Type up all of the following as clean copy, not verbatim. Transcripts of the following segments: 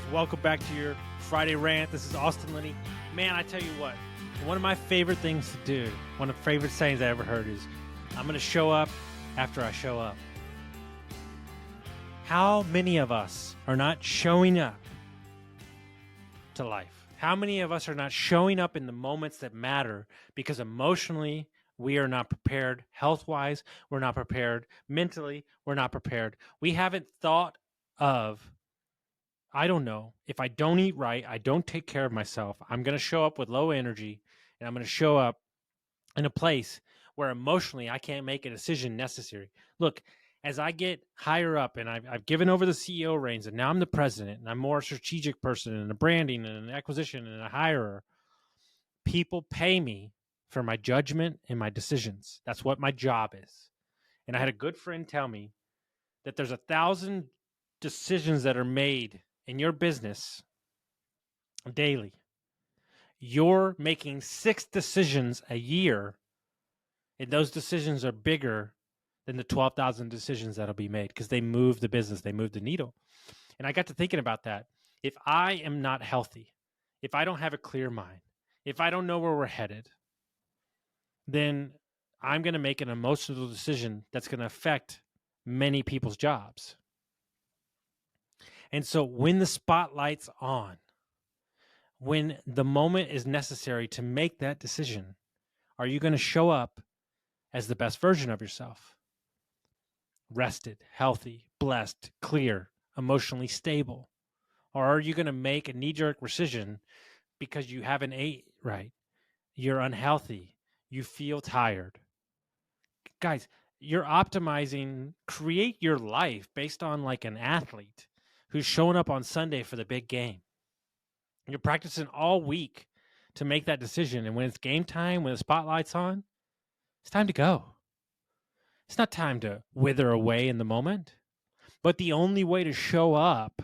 Welcome back to your Friday rant. This is Austin Linney. Man, I tell you what, one of my favorite things to do, one of the favorite sayings I ever heard is, I'm going to show up after I show up. How many of us are not showing up to life? How many of us are not showing up in the moments that matter because emotionally we are not prepared, health-wise we're not prepared, mentally we're not prepared. We haven't thought of, I don't know, if I don't eat right, I don't take care of myself, I'm going to show up with low energy, and I'm going to show up in a place where emotionally I can't make a decision necessary. Look, as I get higher up and I've given over the CEO reins and now I'm the president and I'm more a strategic person and a branding and an acquisition and a hirer, people pay me for my judgment and my decisions. That's what my job is. And I had a good friend tell me that there's 1,000 decisions that are made in your business daily. You're making 6 decisions a year, and those decisions are bigger than the 12,000 decisions that'll be made because they move the business, they move the needle. And I got to thinking about that. If I am not healthy, if I don't have a clear mind, if I don't know where we're headed, then I'm going to make an emotional decision that's going to affect many people's jobs. And so when the spotlight's on, when the moment is necessary to make that decision, are you going to show up as the best version of yourself? Rested, healthy, blessed, clear, emotionally stable? Or are you going to make a knee-jerk decision because you haven't ate right? You're unhealthy. You feel tired. Guys, you're optimizing, create your life based on like an athlete who's showing up on Sunday for the big game. You're practicing all week to make that decision. And when it's game time, when the spotlight's on, it's time to go. It's not time to wither away in the moment. But the only way to show up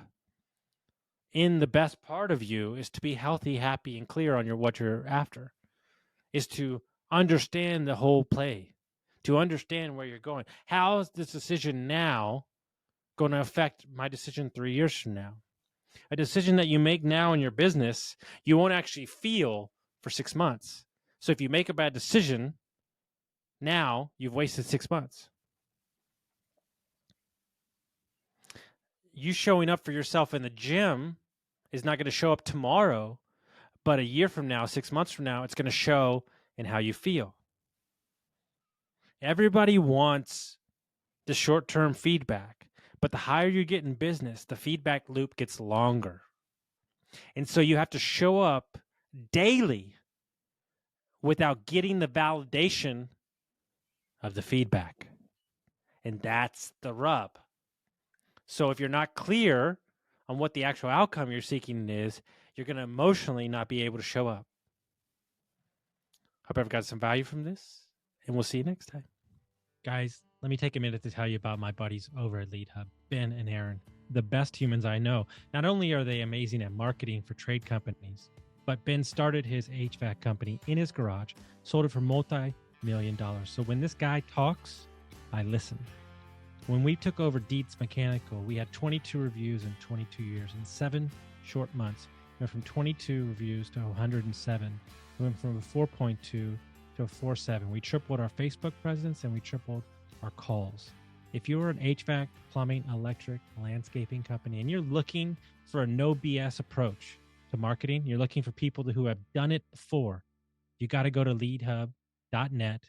in the best part of you is to be healthy, happy, and clear on what you're after, is to understand the whole play, to understand where you're going. How is this decision now going to affect my decision 3 years from now? A decision that you make now in your business, you won't actually feel for 6 months. So if you make a bad decision now, you've wasted 6 months. You showing up for yourself in the gym is not going to show up tomorrow, but a year from now, 6 months from now, it's going to show in how you feel. Everybody wants the short-term feedback, but the higher you get in business, the feedback loop gets longer. And so you have to show up daily without getting the validation of the feedback. And that's the rub. So if you're not clear on what the actual outcome you're seeking is, you're going to emotionally not be able to show up. Hope I've got some value from this, and we'll see you next time. Guys, let me take a minute to tell you about my buddies over at Lead Hub, Ben and Aaron, the best humans I know. Not only are they amazing at marketing for trade companies, but Ben started his HVAC company in his garage, sold it for multi-million dollars. So when this guy talks, I listen. When we took over Dietz Mechanical, we had 22 reviews in 22 years. In 7 short months, we went from 22 reviews to 107. We went from a 4.2 to a 4.7. We tripled our Facebook presence and we tripled our calls. If you're an HVAC, plumbing, electric, landscaping company, and you're looking for a no BS approach to marketing, you're looking for people who have done it before, you got to go to leadhub.net